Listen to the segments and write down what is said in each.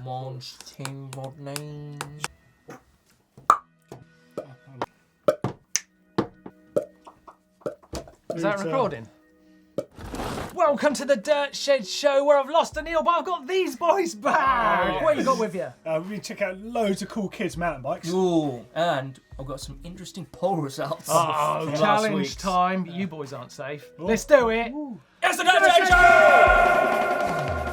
Monster Rodney. Is that recording? Welcome to the Dirt Shed Show, where I've lost a Neil, but I've got these boys back. Oh, yeah. What you got with you? We check out loads of cool kids' mountain bikes. Ooh, and I've got some interesting poll results. Oh, from last challenge week's. time. You boys aren't safe. Let's do it. It's the Dirt Shed Show!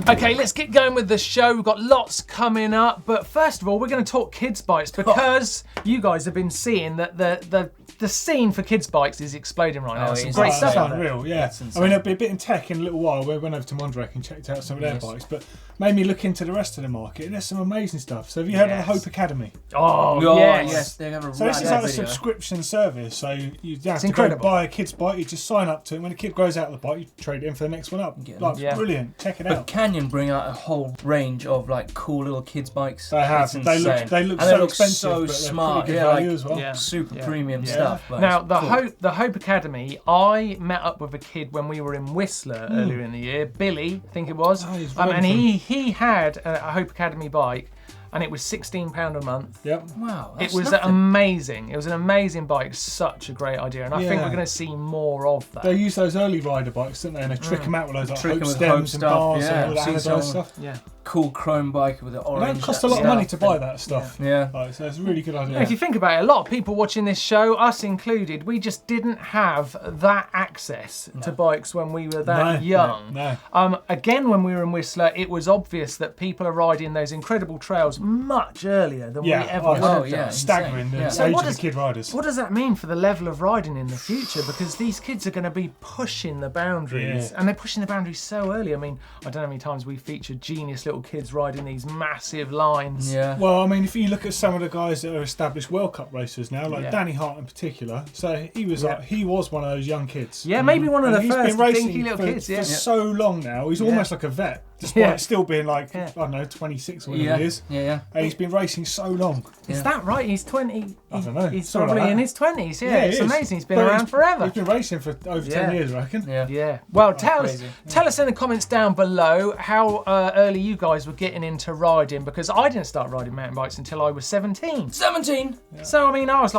Okay, let's get going with the show. We've got lots coming up, but first of all, we're going to talk kids' bikes because you guys have been seeing that the scene for kids' bikes is exploding right now. Some great stuff out there. Unreal, yeah. I mean, I'll be a bit in tech in a little while. We went over to Mondrake and checked out some of their bikes, but made me look into the rest of the market. And there's some amazing stuff. So have you heard of the Hope Academy? Oh, yes. They have a So this is like a video. subscription service. So you have to incredible. go buy a kid's bike. You just sign up to it. When a kid grows out of the bike, you trade it in for the next one up. Brilliant. Check it But out. Canyon bring out a whole range of like cool little kids' bikes. They have. It's They insane. look and so they look expensive, so but they're smart. pretty good Yeah, value like as well. Yeah. super Yeah. premium Yeah. stuff. But Now, it's the Hope Academy, I met up with a kid when we were in Whistler earlier in the year, Billy, I think it was, Oh, he's and wonderful. he had a Hope Academy bike, and it was £16 a month. Yep. wow, It that's was nothing. amazing. It was an amazing bike. Such a great idea, and I think Yeah. we're going to see more of that. They use those early rider bikes, don't they? And they trick them out with those like Trick 'em Hope with stems Hope and stuff, bars yeah. and all that I've seen anodized some- stuff. Yeah. cool chrome bike with the It orange. don't cost a lot of money to buy that stuff. Yeah. Like, so it's a really good idea. If you think about it, a lot of people watching this show, us included, we just didn't have that access to bikes when we were that young. No. Again, when we were in Whistler, it was obvious that people are riding those incredible trails much earlier than we ever would have done. Staggering the Yeah. So age what of does- the kid riders. What does that mean for the level of riding in the future? Because these kids are going to be pushing the boundaries, and they're pushing the boundaries so early. I mean, I don't know how many times we featured genius little kids riding these massive lines. Yeah. Well, I mean, if you look at some of the guys that are established World Cup racers now, like Yeah. Danny Hart in particular, so he was one of those young kids. Yeah, maybe one of the And he's first been racing dinky little for, kids. Yeah. for so long now. He's almost like a vet, despite still being like I don't know, 26 or whatever he is. Yeah. And he's been racing so long. Is that right? He's 20. I don't know. He's Something probably like in that. his 20s. Yeah, he it's is. amazing. He's been But around forever. He's been racing for over 10 years, I reckon. Yeah. Yeah. Well, tell crazy. us in the comments down below how early you guys were getting into riding, because I didn't start riding mountain bikes until I was 17. 17. So I mean, I was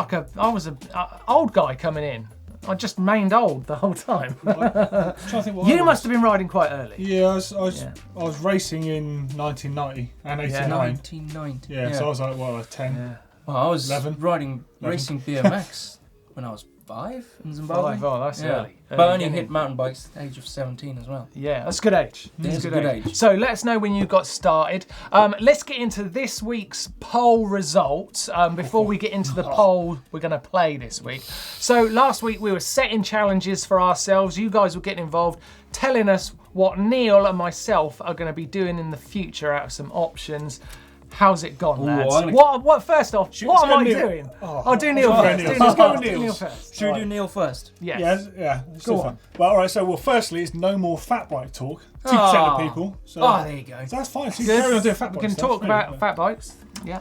a old guy coming in. I just remained old the whole time. I'm trying to think what I You was. must have been riding quite early. Yeah, I was racing in 1990 and 89. 1990. Yeah, so I was like, what, like 10? Yeah. Well, I was 11. racing BMX when I was 5 in Zimbabwe. Oh, that's early. But I only beginning. hit mountain bikes at the age of 17 as well. Yeah, that's a good age. That's It's a good age. So let us know when you got started. Let's get into this week's poll results. Before we get into the poll we're going to play this week. So last week we were setting challenges for ourselves. You guys were getting involved, telling us what Neil and myself are going to be doing in the future out of some options. How's it gone, lads? What? First off, what am I doing? I'll do Neil first. Let's go with Do Neil. Neil first. Should we do Neil first? Yes. Yeah. Go on. Well, all right. So, firstly, it's no more fat bike talk. 2% of people. So, Oh, there you go. so that's fine. So you Good. carry on doing fat bike We can stuff, talk really, about but- fat bikes. Yeah.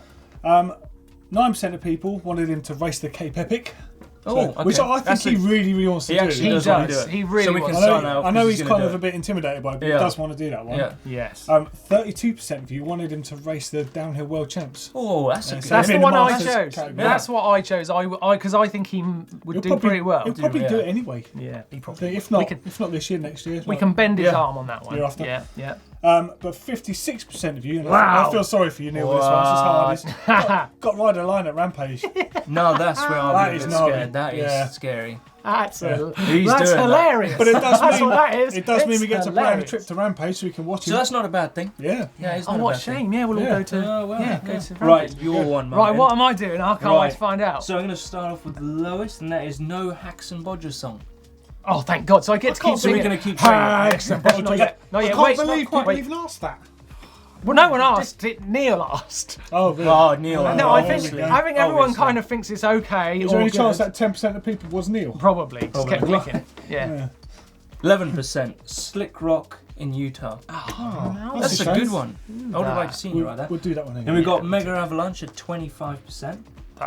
9% of people wanted him to race the Cape Epic. Oh, okay. Which I think That's he really, really wants to He do. actually He does want to does. do it. He really so we wants can to. sign out. I know he's gonna kind do of it. a bit intimidated by it, but Yeah. he does want to do that one. Yeah. Yes. 32% of you wanted him to race the downhill world champs. Oh, that's a good. That's the in one the I Masters chose. category. That's what I chose. Because I think he would do pretty well. He'll probably do it anyway. Yeah, he probably. If would. not this year, next year. We can bend his arm on that one. Year after. Yeah. But 56% of you, and Wow. I feel sorry for you, Neil, with this one. It's just hard. Got right a line at Rampage. No, that's where That I'm a is bit gnarly. scared. That is Yeah. scary. That's He's that's doing that. hilarious. But it does That's mean what that is. it does mean we It's get to plan a hilarious. trip to Rampage so we can watch So him. that's not a bad thing. Yeah. Yeah, it's Oh, not a what bad a shame. thing. Yeah, we'll all Yeah. go to. Oh, well, go to. Right, Rampage. your one, Right, Martin. what am I doing? I can't wait to find out. So I'm going to start off with the lowest, and that is no Hacks and Bodges song. Oh, thank God. So I get to keep So we're singing. going to keep saying it. Excellent. Not yet. Not yet. I Wait. can't believe wait. people even asked that. Well, no one asked. Neil asked. Oh, really? Oh, Neil. No, I think obviously. everyone Obviously. kind of thinks it's okay. Is there or any chance good. that 10% of people was Neil? Probably. Just kept clicking. Yeah. 11%, Slick Rock in Utah. That's a shame. good one. I would have liked to see you right there. We'll do that one again. Then we've got Mega Avalanche at 25%.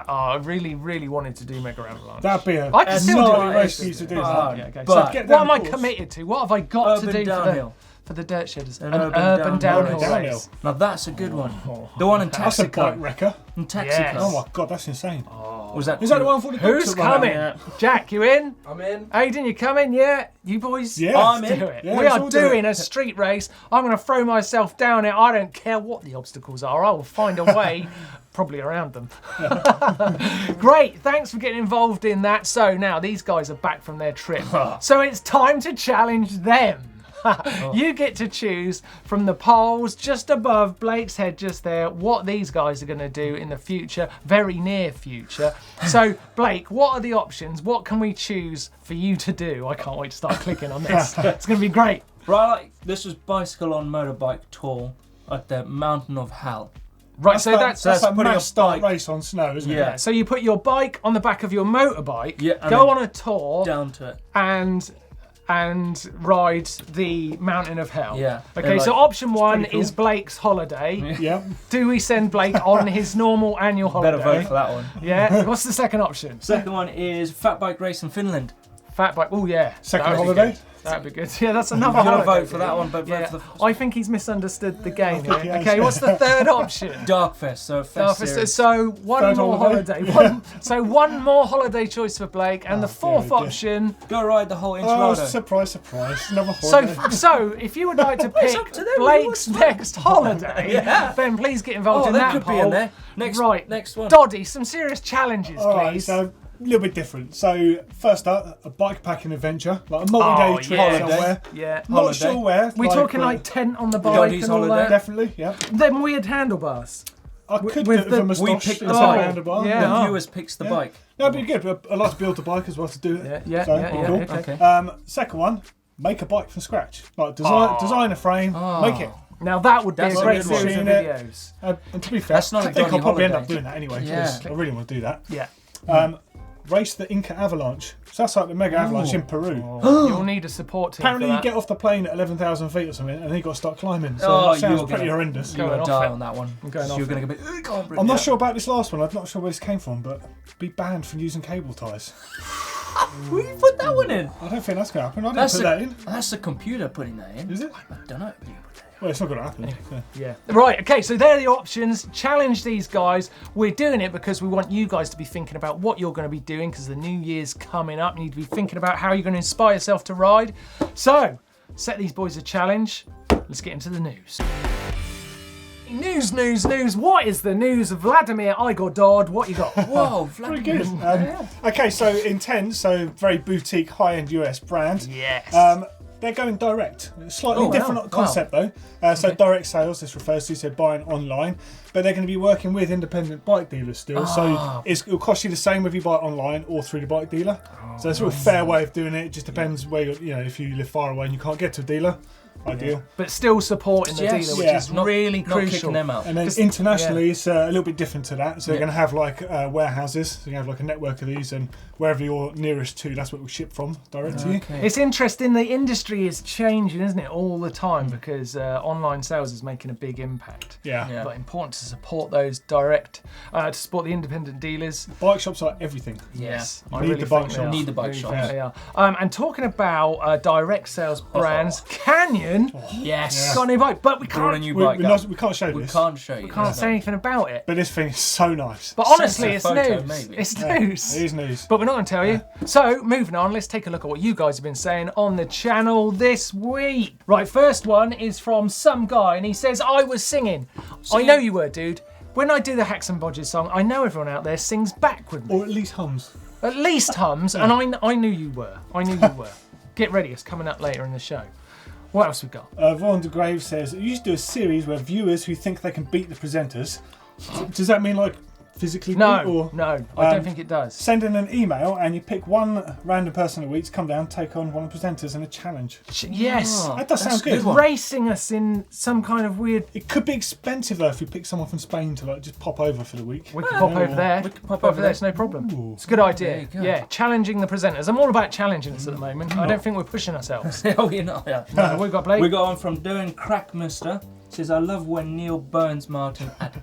I really, really wanted to do Mega Avalanche. That'd be a I can still do it. race for you to do. Yeah, okay. But- So what am I committed to? What have I got to Urban do downhill. for the dirt shedders? An An urban urban downhill downhill. race. Now that's a good one. The one in That's a bike Texaco. wrecker. In Texaco. Yes. Oh my god, that's insane. Was that? Is that the one for the dogs Who's that run out? coming? Yeah. Jack, you in? I'm in. Aiden, you coming? Yeah? You boys? Yeah. I'm Let's in. do it. Yeah, We let's are all do doing it. a street race. I'm going to throw myself down it. I don't care what the obstacles are. I will find a way, probably around them. Great. Thanks for getting involved in that. So now these guys are back from their trip. So it's time to challenge them. You get to choose from the polls just above Blake's head just there what these guys are going to do in the future, very near future. So Blake, what are the options? What can we choose for you to do? I can't wait to start clicking on this. It's going to be great. Right, this was bicycle on motorbike tour at the Mountain of Hell. Right, so that's like putting mass your start bike- race on snow, isn't Yeah. it? so you put your bike on the back of your motorbike, Yeah, and go then on a tour down to it. and ride the Mountain of Hell. Yeah. Okay, They're so like- option one pretty cool. is Blake's holiday. Yeah. Do we send Blake on his normal annual holiday? Better vote for that one. Yeah. What's the second option? Second one is fat bike race in Finland. Fat bike. Oh yeah. Second That would be holiday. good. That'd be good. Yeah, that's another You're gonna holiday. vote for that one, but Yeah. vote for the I think he's misunderstood the game. think he Yeah. has. Okay, what's the third option? Darkfest. So fest series. So one Third more holiday. holiday. So one more holiday choice for Blake, and the fourth dear, dear. option. Go ride the whole Oh, Enchilada. surprise, surprise. Another So, holiday. so if you would like to up pick to them, Blake's next holiday, Yeah. then please get involved Oh, in that that could be in poll. there. Next, Right. next one. Doddy, some serious challenges, All right, please. so a little bit different. So first up, a bike packing adventure, like a multi-day Oh, trip yeah. somewhere. Yeah. Not Holiday. sure where. We're talking where- like tent on the bike Doddy's and all holiday. that. Definitely, yeah. Them weird handlebars. I could with do it the- with a we moustache picked and the some bike. handlebar. Yeah. The viewers picks the bike. That'd be good. But I like to build a bike as well to do it. Yeah, yeah, So, yeah, yeah. cool. Okay. Second one, make a bike from scratch. Like design a frame, make it. Now that would be That's a a great good one. series of Machine it. videos. And to be fair, That's not I a think I'll Doddy probably end up holiday. doing that anyway. Yeah. 'Cause I really want to do that. Yeah. Race the Inca Avalanche. So that's like the mega avalanche in Peru. You'll need a support team Apparently, for you that. get off the plane at 11,000 feet or something, and then you got to start climbing. So Oh, that sounds you're pretty gonna- horrendous. You're Going gonna off die it. on that one. I'm going off You're it. gonna go. Can't breathe. I'm not sure about this last one. I'm not sure where this came from, but be banned from using cable ties. Will you put that one in? I don't think that's going to happen. I didn't put that in. That's the computer putting that in. Is it? I don't know. Well, it's not going to happen. Yeah. Yeah. Right, okay, so there are the options. Challenge these guys. We're doing it because we want you guys to be thinking about what you're going to be doing because the new year's coming up. You need to be thinking about how you're going to inspire yourself to ride. So, set these boys a challenge. Let's get into the news. News. What is the news? Vladimir Igor-Dodd, what you got? Whoa, Pretty Vladimir. good. Okay, so Intense, so very boutique, high-end US brand. Yes. They're going direct. Slightly Oh, different wow. concept though. So direct sales, this refers to, so buying online. But they're going to be working with independent bike dealers still. So it'll cost you the same if you buy it online or through the bike dealer. So it's a real fair way of doing it. It just depends where you're, if you live far away and you can't get to a dealer, ideal. But still supporting the Yes. dealer, which Yeah. is Not really not crucial. kicking them out. And then Just- internationally, it's a little bit different to that. So they're Yeah. going to have like warehouses. So you have like a network of these, and wherever you're nearest to, that's what will ship from direct to you. Okay. It's interesting, the industry is changing, isn't it, all the time because online sales is making a big impact. Yeah. Yeah. But important to support those direct, to support the independent dealers. Bike shops are everything. Yes, You I need really the bike think they shops. are. Need the bike Really shops. think they are. And talking about direct sales brands, Canyon Yes. got a new bike, but we Brought a can't, new We, bike we're up. not, we can't show We this. can't show you. can't say anything about it. But this thing is so nice. But honestly, a it's photo, news. maybe. It's Yeah, news. it is news. But we're not going to tell you. So, moving on, let's take a look at what you guys have been saying on the channel this week. Right, first one is from some guy, and he says, I was singing. I know you were, dude. When I do the Hacks and Bodges song, I know everyone out there sings back with me. Or at least hums. At least hums, and I knew you were. I knew you were. Get ready, it's coming up later in the show. What else we got? Vaughan de Grave says, you used to do a series where viewers who think they can beat the presenters. Does that mean like physically beat, No, or no, I don't think it does. send in an email and you pick one random person a week to come down, take on one of the presenters in a challenge? Yes. Oh, That does that's sound a good. one. Racing us in some kind of weird. It could be expensive though if you pick someone from Spain to like just pop over for the week. We can pop over there. we can pop over over there. there. It's no problem. Ooh. It's a good idea. There you go. Yeah, challenging the presenters. I'm all about challenging us at the moment. I don't think we're pushing ourselves. Oh, you know. Yeah. We've got Blake. We got one from Doing CRANKMEISTER. says, I love when Neil burns Martin at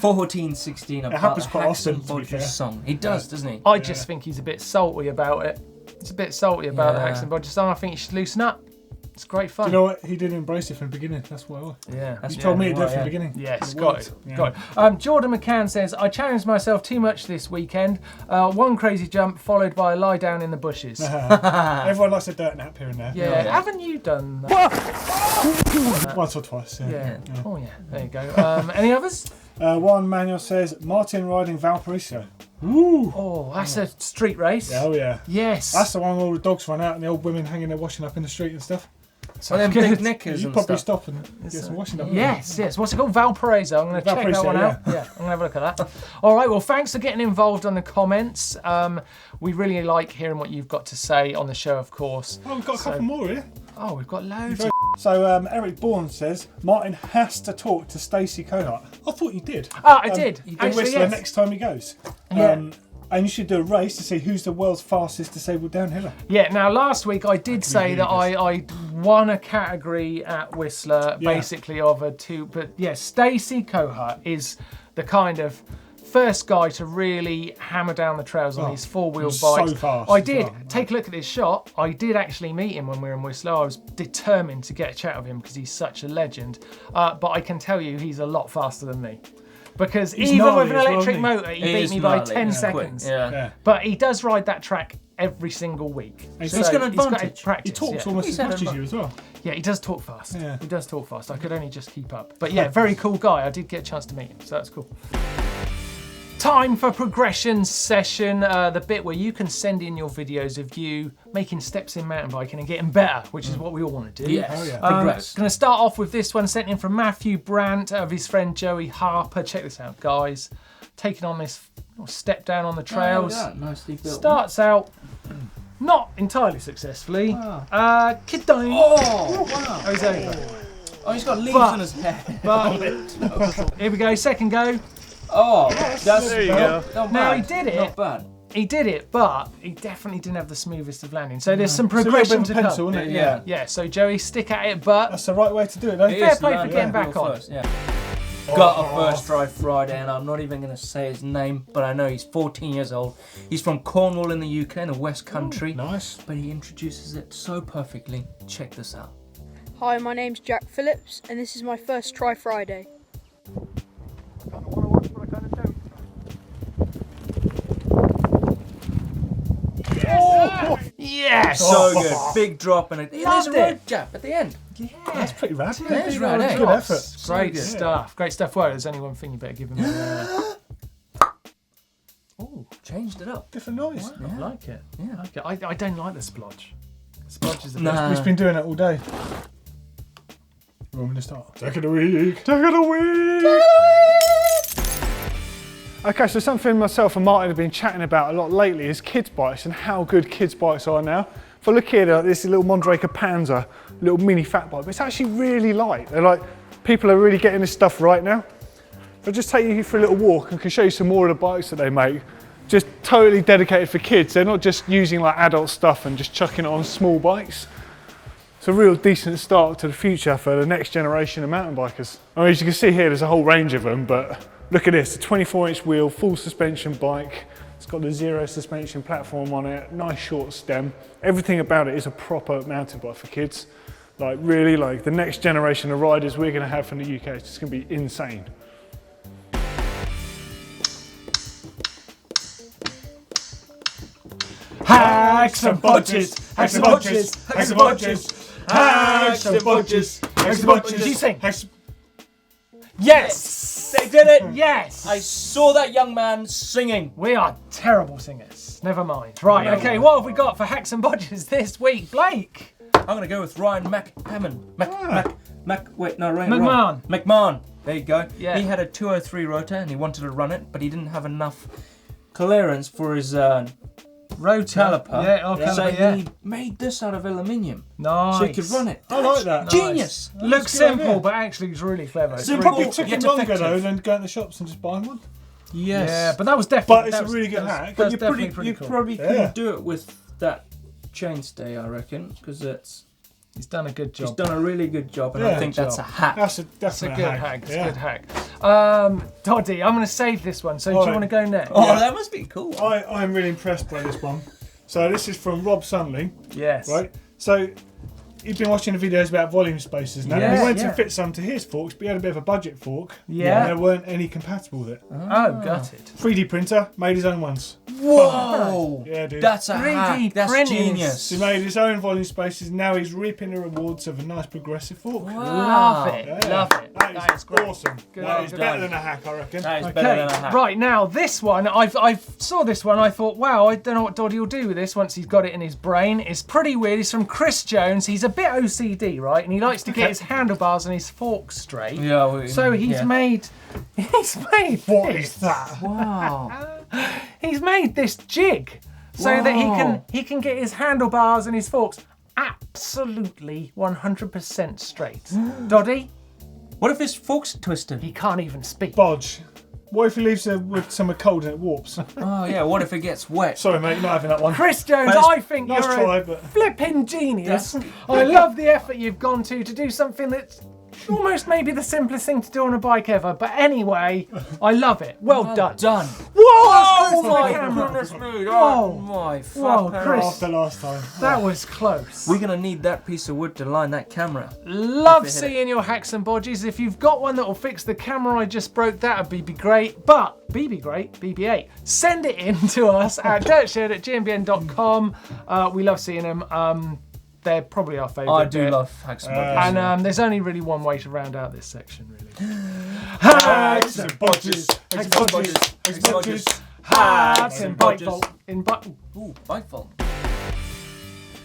14:16 about happens the quite Hacks often, and to be Bodges fair. song. He does, doesn't he? I just think he's a bit salty about it. He's a bit salty about the Hacks and Bodges song. I think he should loosen up. It's great fun. Do you know what? He did embrace it from the beginning. That's what I like. Yeah. He told me to do it from the beginning. Yes, It got worked. it. Yeah. Got it. Jordan McCann says, I challenged myself too much this weekend. One crazy jump followed by a lie down in the bushes. Everyone likes a dirt nap here and there. Yeah, haven't you done that? Once or twice. Yeah. Oh yeah, there you go. Any others? One manual says Martin riding Valparaiso. Ooh. Oh, that's a street race. Yeah, oh yeah. Yes. That's the one where all the dogs run out and the old women hanging there washing up in the street and stuff. So them big knickers You and probably stuff. stop and get some washing up. Yes. What's it called? Valparaiso. I'm going to check that Valparaiso, one out. Yeah, I'm going to have a look at that. All right, well, thanks for getting involved on the comments. We really like hearing what you've got to say on the show, of course. Oh, we've got a couple more here. Oh, we've got loads. So Eric Bourne says Martin has to talk to Stacey Cohart. I thought you did. Oh, I did. In Actually, Whistler yes. next time he goes. Yeah. And you should do a race to see who's the world's fastest disabled downhiller. Yeah, now last week I did say that I won a category at Whistler, basically of a two, but yeah, Stacey Cohart is the kind of first guy to really hammer down the trails on his four-wheel bikes. So fast. I did take a look at this shot. I did actually meet him when we were in Whistler. I was determined to get a chat with him because he's such a legend. But I can tell you he's a lot faster than me. Because He's even gnarly with an as well, electric isn't he? motor, he beat me by 10 seconds. Yeah. But he does ride that track every single week. He's So got an advantage. practice, He talks yeah. almost He's as had much a- as you as well. Yeah, he does talk fast. Yeah. He does talk fast. I could only just keep up. But yeah, very cool guy. I did get a chance to meet him, so that's cool. Time for progression session, the bit where you can send in your videos of you making steps in mountain biking and getting better, which is what we all want to do. Yes. Oh, yeah. Progress. Going to start off with this one sent in from Matthew Brandt of his friend Joey Harper. Check this out, guys. Taking on this little step down on the trails. Oh, yeah, nicely built. Starts out not entirely successfully. Kid down. Oh, wow. Oh, he's over. Oh, he's got leaves But- in his hair. But here we go, second go. Oh, that's There you go. not Now bad. he did it. Not bad. He did it, but he definitely didn't have the smoothest of landings. So there's some It's a little progression bit to of a pencil, come. isn't it? Yeah. Yeah, so Joey, stick at it, but That's the right way to do it, though. It Fair is play for learn getting how to back feel on. first, yeah. Got a first try Friday, and I'm not even going to say his name, but I know he's 14 years old. He's from Cornwall in the UK, in the West Country. Nice. But he introduces it so perfectly. Check this out. Hi, my name's Jack Phillips, and this is my first try Friday. yes! So good. Big drop, and there's a Loved road it. gap at the end. That's pretty rad. That's right, eh? Good effort. Great good. stuff. Great stuff. Well, there's only one thing you better give him. Oh, changed it up. Different noise. I like it. Yeah. I like it. I don't like the splodge. The splodge is the Nah. best. He's been doing it all day. You want me to start? Take it a week. Take it a week. Okay, so something myself and Martin have been chatting about a lot lately is kids' bikes and how good kids' bikes are now. If I look here, this is a little Mondraker Panzer, little mini fat bike, but it's actually really light. They're like, people are really getting this stuff right now. I'll just take you for a little walk and can show you some more of the bikes that they make. Just totally dedicated for kids. They're not just using like adult stuff and just chucking it on small bikes. It's a real decent start to the future for the next generation of mountain bikers. I mean, as you can see here, there's a whole range of them, but look at this, a 24-inch wheel, full suspension bike. It's got the zero suspension platform on it, nice short stem. Everything about it is a proper mountain bike for kids. Like really, like the next generation of riders we're gonna have from the UK, it's just gonna be insane. Hacks and bodges, hacks and bodges, hacks and bodges, hacks and bodges, hacks and bodges. You sing. Yes! They did it! Yes! I saw that young man singing. We are terrible singers. Never mind. Right, okay, what have we got for hacks and bodges this week? Blake? I'm going to go with Ryan McMahon. Ryan. McMahon. McMahon. There you go. Yeah. He had a 203 rotor and he wanted to run it, but he didn't have enough clearance for his road caliper. Yeah, oh, So caliper, yeah. he made this out of aluminium. Nice. So he could run it. I like that. Genius. Looks That's a good simple, idea. but actually it's really clever. It's Simple. really It took Yet him longer effective. though than going to the shops and just buying one. Yes. Yeah, but that was definitely. But it's that a was- really good that was- hack. that was you definitely pretty you cool. probably Yeah. couldn't do it with that chainstay, I reckon, because it's He's done a good job. He's done a really good job, and I think that's a hack. That's a That's a good hack. It's a Yeah. good hack. Doddy, I'm going to save this one. So do you Alright. want to go next? Oh, that must be cool. I'm really impressed by this one. So this is from Rob Sunley, Yes. right? So he's been watching the videos about volume spacers now. Yeah, He wanted yeah. to fit some to his forks, but he had a bit of a budget fork. Yeah. And there weren't any compatible with it. Oh, got it. 3D printer, made his own ones. Whoa! Yeah, dude. That's a 3D hack. That's printing. genius. He made his own volume spacers. Now he's reaping the rewards of a nice progressive fork. Love it. Yeah. Love it. That is great. awesome. Good. That is Good. better than a hack, I reckon. That is better than a hack. Right, now this one, I saw this one, I thought, wow, I don't know what Doddy will do with this once he's got it in his brain. It's pretty weird. It's from Chris Jones. He's a bit OCD, right? And he likes to get his handlebars and his fork straight. Yeah. So he's made What this. is that? Wow. He's made this jig so that he can get his handlebars and his forks absolutely 100% straight. Doddy, What if his fork's twisted? he can't even speak. Bodge. What if he leaves it with some cold and it warps? Oh yeah. What if it gets wet? Sorry, mate, not having that one. Chris Jones, But I think Nice you're try, a but flipping genius. I love the effort you've gone to do something that's almost maybe the simplest thing to do on a bike ever. But anyway, I love it. Well done. Done. Whoa, Oh that's my my camera. goodness me! Whoa. Oh my Whoa, fucking Chris. after last time. That was close. We're gonna need that piece of wood to line that camera. Love If it hit seeing your hacks and bodges. If you've got one that will fix the camera I just broke, that'd be great. But BB8, send it in to us at dirtshed@gmbn.com. We love seeing them. They're probably our favourite. I do love hacks and bodges. And there's only really one way to round out this section, really. Hacks and bodges. Hacks and bodges. Hacks and bodges. Hacks and bike bodges. vault. In bike. Ooh, bike vault.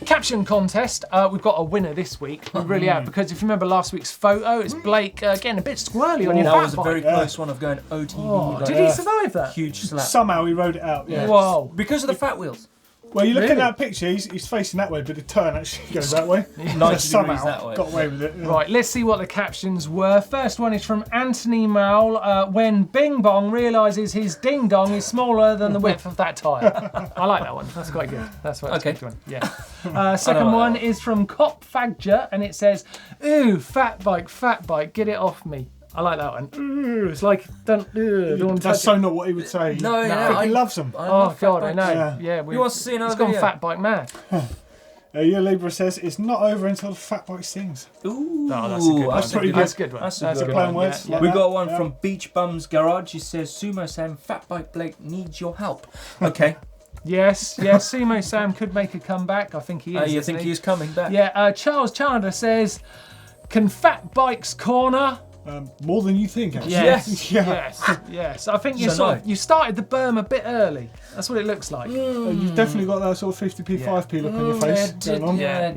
Caption contest. We've got a winner this week. We really have, because if you remember last week's photo, it's Blake getting a bit squirrely on your That fat was a bike. very close one of going OTV. Oh, like did a he survive that? Huge slap. Somehow he rode it out. Yeah. Whoa. Because of the fat wheels. Well, you look Really? at that picture. He's facing that way, but the turn actually goes that way. 90 So degrees somehow that way. got away with it. Yeah. Right, let's see what the captions were. First one is from Anthony MOWL. When Bing Bong realises his ding dong is smaller than the width of that tyre. I like that one. That's quite good. That's what. Okay. Good one. Yeah. Second one is from Cop Fagger, and it says, "Ooh, fat bike, get it off me." I like that one. Ooh, it's like don't want to That's touch so it. not what he would say. No, yeah, He loves them. I Oh love fat God, I bikes. know. Yeah. Yeah, He wants to see another He's gone video. fat bike mad. Your Libra says it's not over until the fat bike sings. Ooh, No, that's a good one. That's pretty That's a good. good one. That's a That's good a good Plain one. words. Yeah, like We that. got one Yeah. from Beach Bums Garage. He says, Sumo Sam, Fat Bike Blake needs your help. Okay. Yes, Sumo Sam could make a comeback. I think he is. You isn't think he? he's coming back? Yeah, Charles Chandler says, "Can fat bikes corner?" More than you think, actually. Yes. Yeah. Yes. I think So you started the berm a bit early. That's what it looks like. You've definitely got that sort of 50p, 5p look on your face going on. Yeah.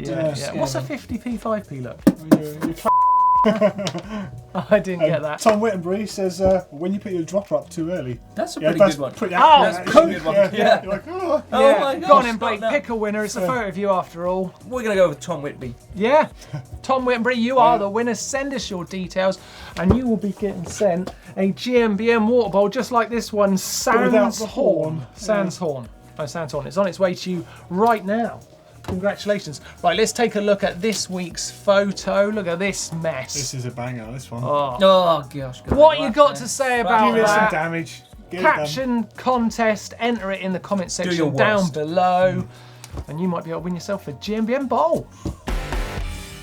What's a 50p 5p look? You're I didn't get that. Tom Whittenbury says, when you put your dropper up too early. That's a Yeah, pretty that's good one. pretty Oh, accurate, that's actually. a good one. Yeah. You're like, oh. Oh Yeah. my Go on gosh, in, Blake. stop now. Pick a winner. It's a photo of you after all. We're going to go with Tom Whitby. Yeah. Tom Whittenbury, you are the winner. Send us your details and you will be getting sent a GMBM water bowl just like this one, without Sans the Horn. horn. Sans Horn. Oh, Sans Horn. It's on its way to you right now. Congratulations. Right, let's take a look at this week's photo. Look at this mess. This is a banger, this one. Oh. Oh, gosh. What you got to say about Give it some that? damage. Get it done. Caption contest, enter it in the comment your section down worst. below, and you might be able to win yourself a GMBM bowl.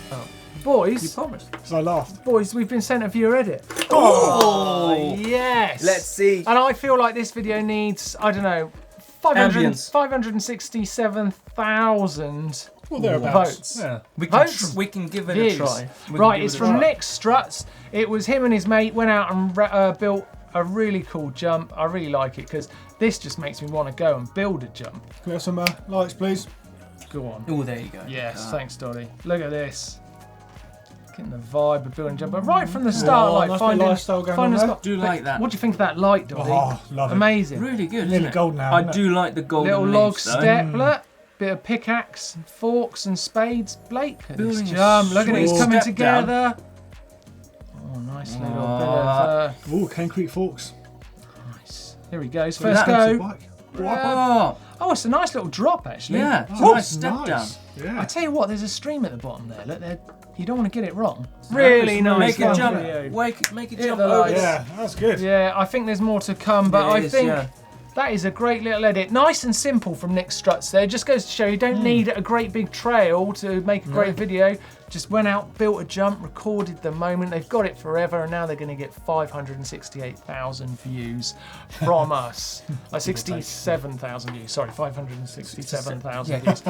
You Boys, promised. Because I laughed. we've been sent a viewer edit. Oh! Yes. Let's see. And I feel like this video needs, I don't know, 500, Ambience. 567,000 Well, thereabouts. votes. Yeah. We can give it Views. a try. We can Right, give it's it a from try. Nick Struts. It was him and his mate went out and built a really cool jump. I really like it because this just makes me want to go and build a jump. Can we have some lights, please? Go on. Oh, there you go. Yes, thanks, Doddy. Look at this. Getting the vibe of building jump, but right from the start, Oh, like nice bit of finding, lifestyle going finding on a there. spot. Do like that. What do you think of that light, Doddy? Oh, love it. Amazing. Really good, Nearly isn't it? gold now, I isn't it? do like the golden Little log leaves, though. step, look. Bit of pickaxe, and forks and spades. Blake, look at this Building a jump. Look at it, it's sweet coming step down. together. Oh, nice little bit of. Ooh, Cane Creek Forks. Nice. Here he goes. Look at First that go. bike. Oh, Oh, it's a nice little drop actually. yeah. It's a Oh, nice step nice. down. Yeah. I tell you what, there's a stream at the bottom there. Look, you don't want to get it wrong. Really nice. Make it jump. video. Make it Hit jump the over. lights. Yeah, that's good. Yeah, I think there's more to come, but Yeah, I it is, think yeah. that is a great little edit. Nice and simple from Nick Struts there. Just goes to show you don't need a great big trail to make a great video. Just went out, built a jump, recorded the moment. They've got it forever, and now they're going to get 568,000 views from us. 67,000 views. Sorry, 567,000 views.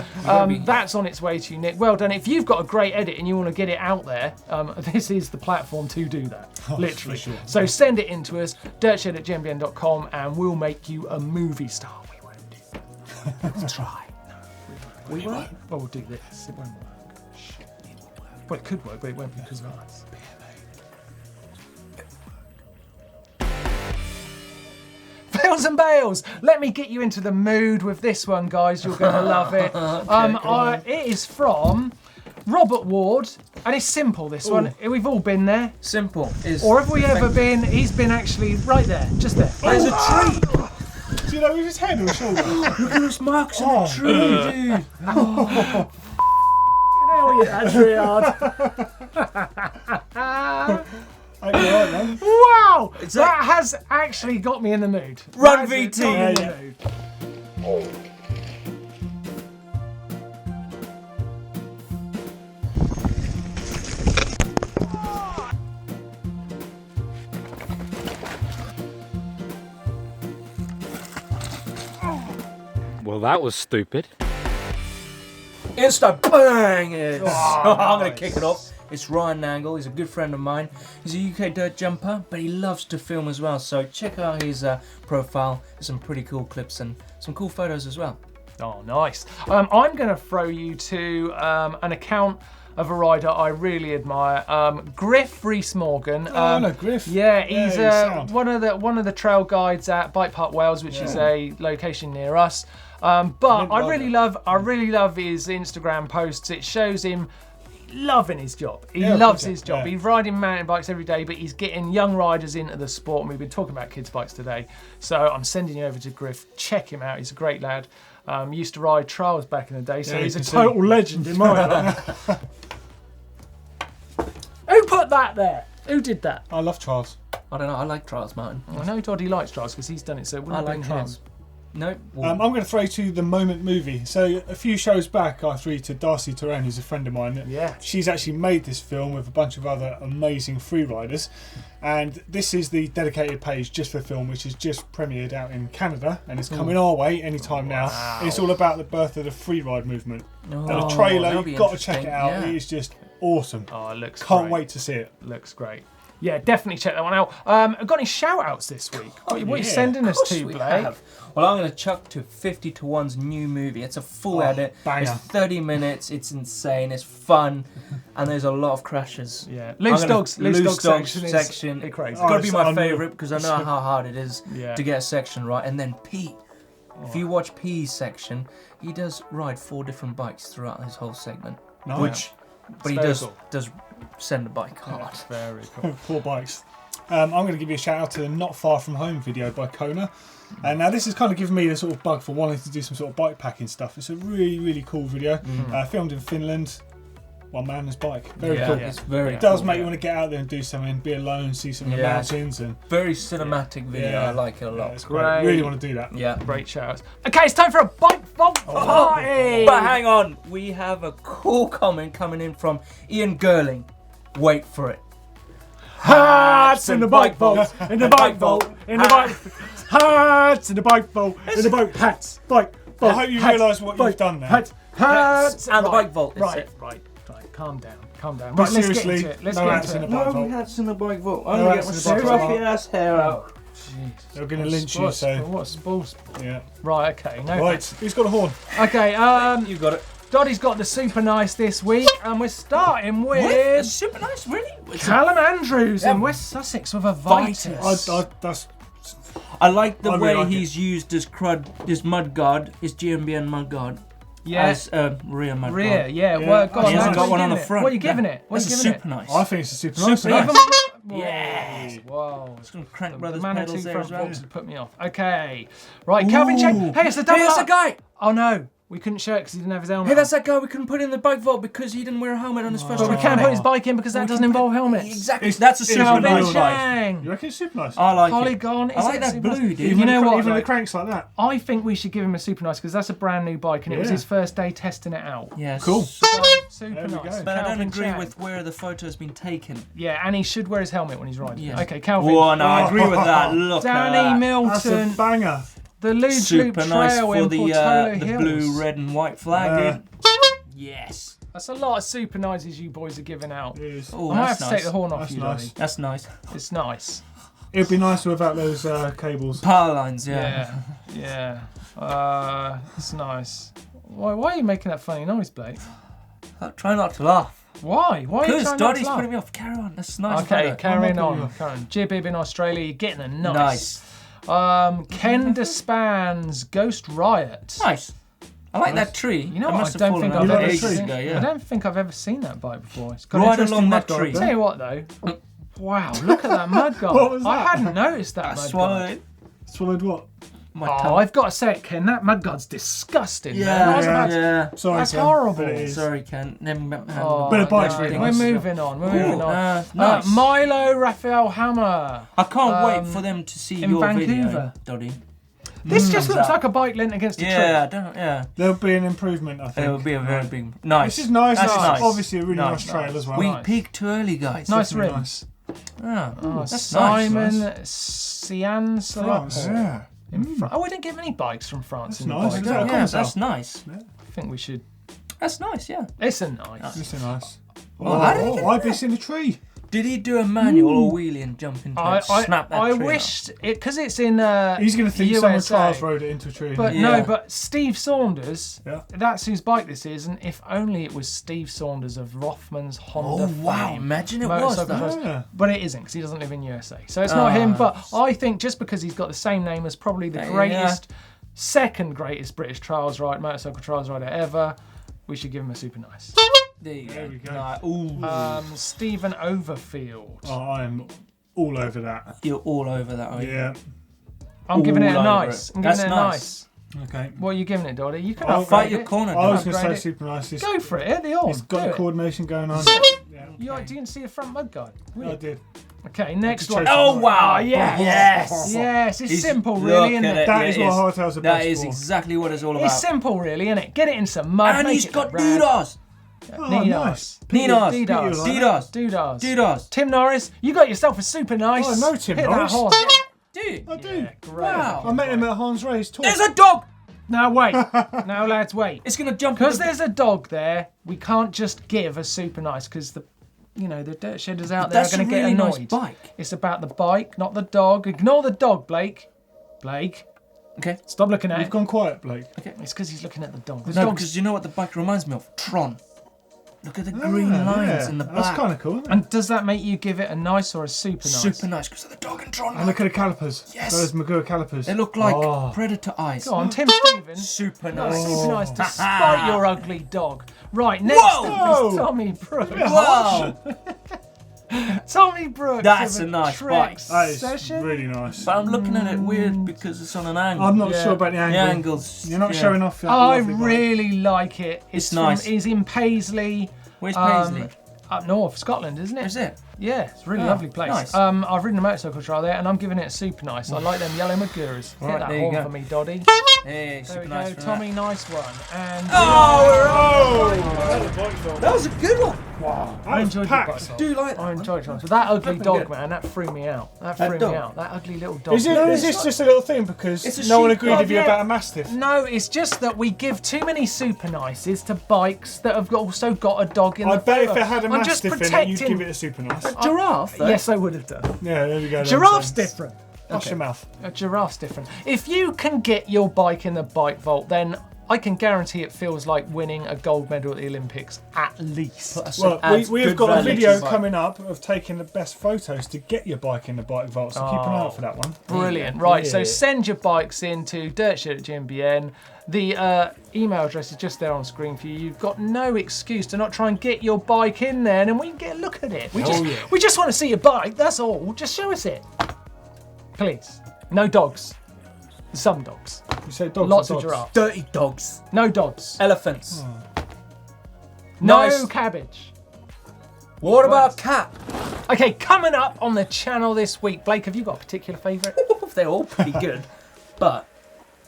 That's on its way to you, Nick. Well done. If you've got a great edit and you want to get it out there, this is the platform to do that. Literally. Sure. So send it in to us, dirtshed@gmbn.com, and we'll make you a movie star. We won't do that. We'll try. No, we won't. Well, we'll do this. It won't work. Well, it could work, but it won't be because of us. Fails and Bales! Let me get you into the mood with this one, guys. You're going to love it. It is from Robert Ward, and it's simple, this one. We've all been there. Simple is. Or have we ever been? He's been actually right there, just there. There's a tree. Do you know with his head or shoulder? Look at those marks in the tree, dude. Wow! That has actually got me in the mood. Run, That has VT. got me in the mood. Well, that was stupid. Instabangers! I'm going to kick it off. It's Ryan Nangle. He's a good friend of mine. He's a UK dirt jumper, but he loves to film as well. So check out his profile. There's some pretty cool clips and some cool photos as well. Oh, nice. I'm going to throw you to an account of a rider I really admire, Griff Rees-Morgan. Oh, no, Griff. Yeah, he's sound. one of the trail guides at Bike Park Wales, which is a location near us. But I really love his Instagram posts. It shows him loving his job. He loves his job. Yeah. He's riding mountain bikes every day, but he's getting young riders into the sport. And we've been talking about kids' bikes today. So I'm sending you over to Griff. Check him out. He's a great lad. Used to ride trials back in the day, so he's a total legend in my book. Who put that there? Who did that? I love trials. I don't know. I like trials, Martin. I know Doddy likes trials because he's done it, so it wouldn't I have like been him. trials. No. I'm going to throw you to the Moment movie. So a few shows back, I threw you to Darcy Turan, who's a friend of mine. Yeah. She's actually made this film with a bunch of other amazing free riders. And this is the dedicated page just for the film, which is just premiered out in Canada. And it's coming our way anytime now. And it's all about the birth of the free ride movement. And the trailer, that'll be you've got to check it interesting, out. yeah. It is just awesome. Oh, it looks Can't great. wait to see it. Looks great. Yeah, definitely check that one out. I've got any shout-outs this week? What are you sending us to, We Blake? have. Well, I'm going to chuck to 50 to 1's new movie. It's a full edit. banger. It's 30 minutes. It's insane. It's fun. And there's a lot of crashes. Yeah. Loose dogs section is section. crazy. It's got to be it's my unreal. favourite because I know how hard it is Yeah. to get a section right. And then Pete. If you watch P's section, he does ride 4 different bikes throughout his whole segment. Nice. But he very does cool. send the bike hard. Very cool. 4 bikes. I'm going to give you a shout out to the Not Far From Home video by Kona. And now this has kind of given me the sort of bug for wanting to do some sort of bike packing stuff. It's a really, really cool video. Filmed in Finland. One man, his bike. Very cool. It's very It does cool, make you want to get out there and do something, be alone, see some of the Yeah. mountains. And Very cinematic video. Yeah. I like it a lot. it's great. Great. Really want to do that. Yeah. Great shout-outs. Okay, it's time for a bike vault party! But hang on, we have a cool comment coming in from Ian Gerling. Wait for it. Hats in the bike vault, in the bike vault, in the bike. Hats in the bike vault, in the bike. Hats, bike vault. I hope you hats, realise what bike, you've done there. Hats, And the bike vault. Is Right, it. right. Calm down. But Right, let's get seriously, into it. Let's no get hats into in it. the bike vault. hats in the bike vault. I'm gonna get my scruffy ass hair out. They're going to lynch you, so What's balls? yeah. Right, okay. No. Right, who's got a horn? Okay, You got it. Doddy's got the super nice this week, and we're starting What? with Super nice, really? Callum Andrews in West Sussex with a Vitus. I I like the I way really like he's used his mud guard, his GMBN mud guard, Yeah. as rear mud Rear, guard. yeah. Yeah. Well, God, He hasn't what got one are on you the giving it? front. What are you giving it? What are That's you a giving super it? nice. I think it's a super Super nice. nice. Yes. Wow. Some Crank The Brothers Manitou pedals there front as well. boxes put me off. Okay. Right, Calvin check. Hey, it's the double Hey, it's R. a guy. Oh no. We couldn't show it because he didn't have his helmet. Hey, that's that guy we couldn't put in the bike vault because he didn't wear a helmet on his first But we try. can't put his bike in because that doesn't involve helmets. Exactly. That's a super Calvin nice bike. Chang. You reckon it's super nice? I like Polygon. it. I like that blue, dude. You know what? Even like, the cranks like that. I think we should give him a super nice because that's a brand new bike and it was his first day testing it out. Yes. Cool. Super There we nice. go. But I don't Calvin agree Chang. with where the photo's been taken. Yeah, and he should wear his helmet when he's riding. Yes. Okay, Calvin. Oh, no, I agree with that. Look Danny at that. That's a Milton. banger. The Luge Loop Super nice Trail for in the Portola Hills. blue, red and white flag, dude. Yes. That's a lot of super nices you boys are giving out. It is. Oh, I might have that's to take nice. the horn off That's you, nice. Daddy. That's nice. It's nice. It'd be nicer without those cables. Power lines, yeah. Yeah. It's nice. Why are you making that funny noise, Blake? Try not to laugh. Why? Why are you Because trying not Doddy's to laugh? putting me off. Carry on. That's nice. Okay, photo. carrying I'm not on. Karen. Jibib in Australia, you're getting a nice. Nice. Ken Despan's Ghost Riot. Nice. I like that tree. You know It what? must I have don't think fallen I've over ever ages seen. ago, I yeah. don't think I've ever seen that bike before. It's got Right interesting along mud that guard. tree. Tell you what though. Wow, look at that mud guard. What was I that? hadn't noticed that I mud swallowed guard. it. Swallowed what? My Oh, tongue. I've got to say it, Ken. That mud guard's disgusting. man. I Yeah, was about to- yeah. Sorry, That's Ken, horrible. but it is. Sorry, Ken. Oh, But the bike's no. really We're nice. moving on. We're moving on. Nice. Milo Raphael Hammer. I can't wait um, for them to see in your Vancouver. video, Doddy. This just looks that. like a bike lent against a Yeah, tree. There'll be an improvement, I think. It would be a very big. Nice. This is nice. That's It's nice. obviously a really Nice. nice trail as well. We Nice. peaked too early, guys. Nice Definitely rims. Ah, Oh, that's Simon nice. Sian France. Yeah. Oh, we didn't get many bikes from France That's in the nice, bike. isn't it? Yeah, that's nice. I think we should. That's nice, yeah. It's a nice. This is nice. Well, how did he get Ibis in the tree. Did he do a manual or wheelie and jump into it? Snap that I tree wished it because it's in. He's going to think the someone USA. trials rode it into a tree. But Yeah. no, but Steve Saunders, Yeah. that's whose bike this is, and if only it was Steve Saunders of Rothman's Honda Oh, wow. fame. Imagine it Motorcycle was, though. Trials. Yeah. But it isn't because he doesn't live in USA. So it's not him, but I think just because he's got the same name as probably the greatest, second greatest British motorcycle trials rider ever, we should give him a super nice. There you There we go. Ooh. Stephen Overfield. Oh, I am all over that. You're all over that, are you? Yeah. I'm giving it a all over nice. it. I'm giving That's it a nice. nice. Okay. What are you giving it, Doddy? You can I'll upgrade Fight your it. corner. I was going to Upgrade say it. super nice. Go for it. Hit the on. It's got Do the it. coordination going on. Yeah. You didn't see the front mud guard. I did. Okay, next to one. chase Oh it. wow, yes, Yes. yes, it's He's- simple, look really, isn't at it? That is Yeah, what it hardtails are That best is for. exactly what it's all about. It's simple, really, isn't it? Get it in some mud. And make he's it got rad. doodahs. Oh, Ninos. nice. Ninos. Didas. Didas. Didas. Didas. Tim Norris, you got yourself a super nice. Oh, I know Tim Hit Norris. that horse. Do you? I do. Yeah, great. Wow. I met him at Hans Ray's talk. There's a dog. Now wait. Now lads, wait. It's gonna jump. Because in the- there's a dog there, we can't just give a super nice because the dirt shedders out there are That's going a to get really annoyed. nice bike. It's about the bike, not the dog. Ignore the dog, Blake. Blake, Okay. stop looking at You've it. gone quiet, Blake. It's because he's looking at the dog. The No, dog's because you know what the bike reminds me of? Tron. Look at the green lines in the back. That's kind of cool, isn't it? And does that make you give it a nice or a super nice? Super nice because of the dog and Tron. And look at the calipers. Yes. Those Magura calipers. They look like Oh. predator eyes. Go on, Tim Stevens. Super No, nice. super nice despite your ugly dog. Right, next Whoa! up is Tommy Brooks. Wow. Tommy Brooks. That's with a nice Trek bike. That is Session. really nice. But I'm looking at it weird because it's on an angle. I'm not Yeah. sure about the the angle. angles. You're not yeah. showing off that I lovely bike. really like it. It's nice. He's in Paisley. Where's Paisley? Up north, Scotland, isn't it? Is it? Yeah, it's a really Oh, lovely place. nice. I've ridden a motorcycle trial there, and I'm giving it a super nice. I like them yellow Maguras. Hit Right, that there you horn go. for me, Doddy. Hey, There super we nice go, for Tommy, nice one. And That was a good one. I enjoyed packed. the bike. Do you like that? I enjoyed it. But that ugly dog, good. man, that threw me out. That That threw dog? me out. That ugly little dog. Is this just a little thing because It's a no one sheep agreed dog, with you yeah. about a Mastiff? No, it's just that we give too many super nices to bikes that have also got a dog in I the bet if photo. it had a I'm just Mastiff in it, protecting. you'd give it a super nice. Giraffe, though. Yes, I would have done. Yeah, there we go. then. Giraffe's So, different. Wash your mouth. A giraffe's different. If you can get your bike in the bike vault, then I can guarantee it feels like winning a gold medal at the Olympics, at least. Well, adds we have good got a value to video the bike. coming up of taking the best photos to get your bike in the bike vault, so keep an eye out for that one. Brilliant. Right, so Yeah. send your bikes in to dirtshed@GMBN. The email address is just there on screen for you. You've got no excuse to not try and get your bike in there, and then we can get a look at it. We just want to see your bike, that's all. Just show us it. Please. No dogs. Some dogs. You say dogs. Lots or of dogs? giraffes. Dirty dogs. No dogs. Elephants. No Nice. cabbage. What about cat? Okay, coming up on the channel this week, Blake, have you got a particular favourite? They're all pretty good. But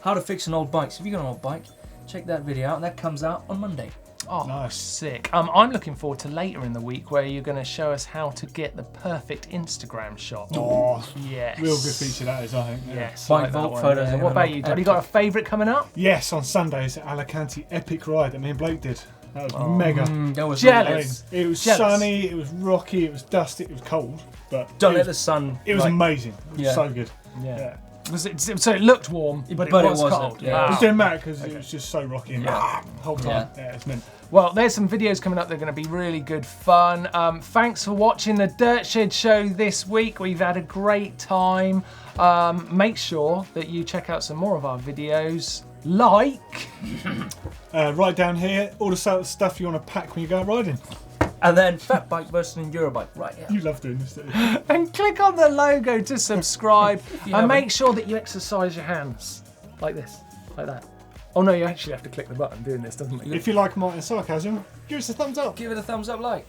how to fix an old bike. So if you've got an old bike, check that video out. That comes out on Monday. Oh, Nice. sick. I'm looking forward to later in the week where you're going to show us how to get the perfect Instagram shot. Oh, Yes. real good feature that is, I think. Yeah. Yes. Bike like that vault one, photos yeah. are What about gonna you? look Have you got a favourite coming up? Yes, on Sundays at Alicante, epic ride that me and Blake did. That was mega. That was Jealous. really It was Jealous. sunny, it was rocky, it was dusty, it was cold, but Don't it let the was, sun. it was like, amazing. It was Yeah. so good. Yeah. Yeah. Was it, so it looked warm, but it was wasn't, cold. yeah. It Ah. didn't matter because it was just so rocky and the whole time. Yeah. Yeah, it's mint. Well, there's some videos coming up that are going to be really good fun. Thanks for watching the Dirt Shed Show this week. We've had a great time. Make sure that you check out some more of our videos. Like, Right down here, all the sort of stuff you want to pack when you go out riding. And then fat bike versus enduro bike. Right here. You love doing this, don't you? and click on the logo to subscribe. you And make haven't. sure that you exercise your hands like this, like that. Oh no, you actually have to click the button doing this, doesn't it? If you like Martin's sarcasm, give us a thumbs up. Give it a thumbs up, like.